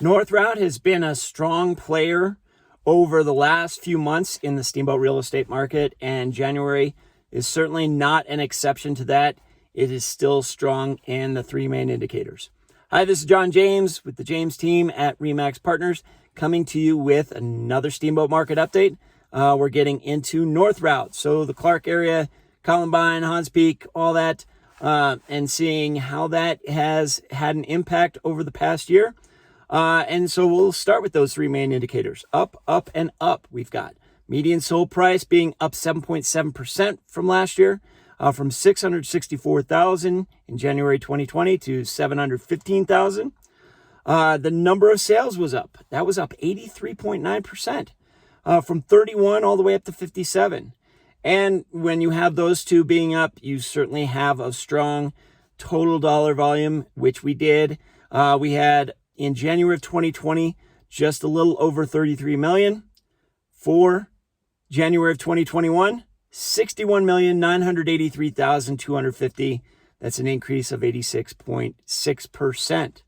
Routt has been a strong player over the last few months in the Steamboat Real Estate Market, and January is certainly not an exception to that. It is still strong in the three main indicators. Hi, this is John James with the James team at RE/MAX Partners, coming to you with another Steamboat Market update. We're getting into Routt, so the Clark area, Columbine, Hans Peak, all that, and seeing how that has had an impact over the past year. And so we'll start with those three main indicators. Up, up, and up. We've got median sold price being up 7.7% from last year, from $664,000 in January 2020 to $715,000. The number of sales was up. That was up 83.9%, from 31 all the way up to 57. And when you have those two being up, you certainly have a strong total dollar volume, which we did. We had in January of 2020, just a little over 33 million. For January of 2021, 61,983,250. That's an increase of 86.6%.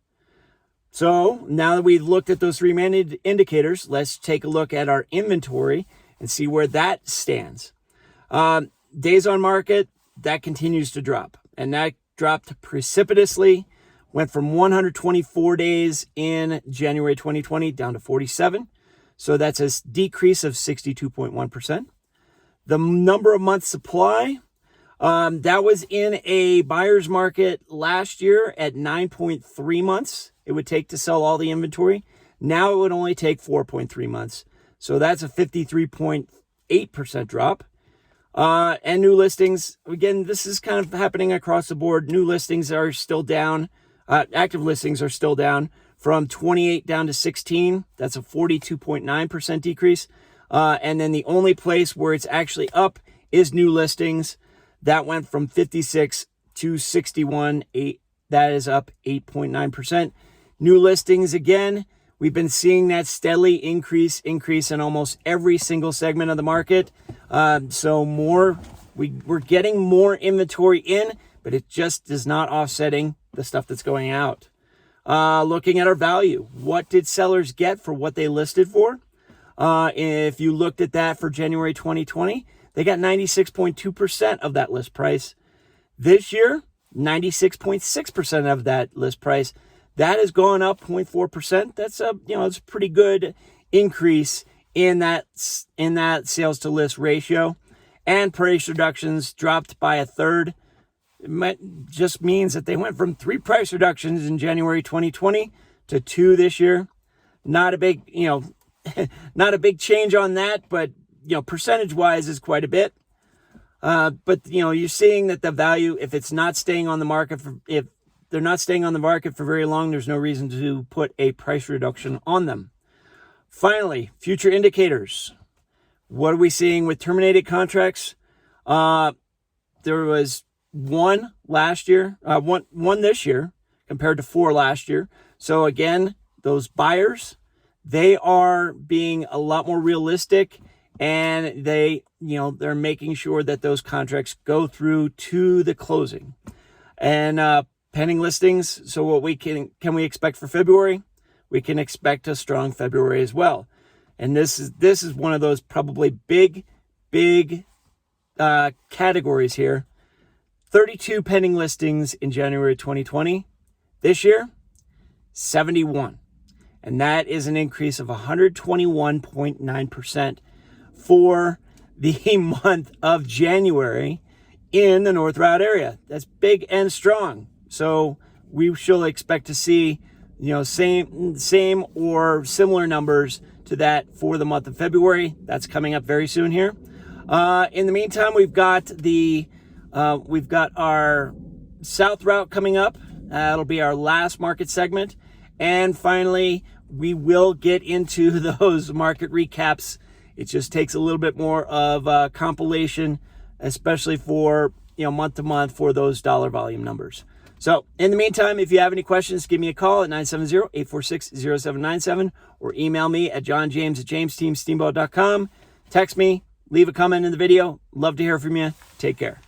So now that we've looked at those three main indicators, let's take a look at our inventory and see where that stands. Days on market, that continues to drop, and that dropped precipitously. Went from 124 days in January 2020 down to 47. So that's a decrease of 62.1%. The number of months supply, that was in a buyer's market last year at 9.3 months it would take to sell all the inventory. Now it would only take 4.3 months. So that's a 53.8% drop. And new listings, again, this is kind of happening across the board. New listings are still down. Active listings are still down from 28 down to 16. That's a 42.9% decrease. And then the only place where it's actually up is new listings. That went from 56 to 61. That is up 8.9%. New listings, again, we've been seeing that steadily increase in almost every single segment of the market. So we're getting more inventory in, but it just is not offsetting the stuff that's going out. Looking at our value, what did sellers get for what they listed for? If you looked at that for January 2020, they got 96.2% of that list price. This year, 96.6% of that list price. That has gone up 0.4%. That's it's a pretty good increase in that sales to list ratio. And price reductions dropped by a third. It just means that they went from 3 price reductions in January 2020 to 2 this year. Not a big, not a big change on that, but percentage wise is quite a bit. But you're seeing that the value, if they're not staying on the market for very long, there's no reason to put a price reduction on them. Finally, future indicators. What are we seeing with terminated contracts? There was one last year, one this year compared to 4 last year. So again, those buyers, they are being a lot more realistic, and they're making sure that those contracts go through to the closing. And pending listings. So what can we expect for February? We can expect a strong February as well. And this is one of those probably big categories here. 32 pending listings in January 2020. This year, 71. And that is an increase of 121.9% for the month of January in the Routt area. That's big and strong. So we shall expect to see, same or similar numbers to that for the month of February. That's coming up very soon here. In the meantime, we've got our South Routt coming up. That'll be our last market segment. And finally, we will get into those market recaps. It just takes a little bit more of a compilation, especially for, month to month for those dollar volume numbers. So in the meantime, if you have any questions, give me a call at 970-846-0797 or email me at johnjames@jamesteamsteamboat.com. Text me, leave a comment in the video. Love to hear from you. Take care.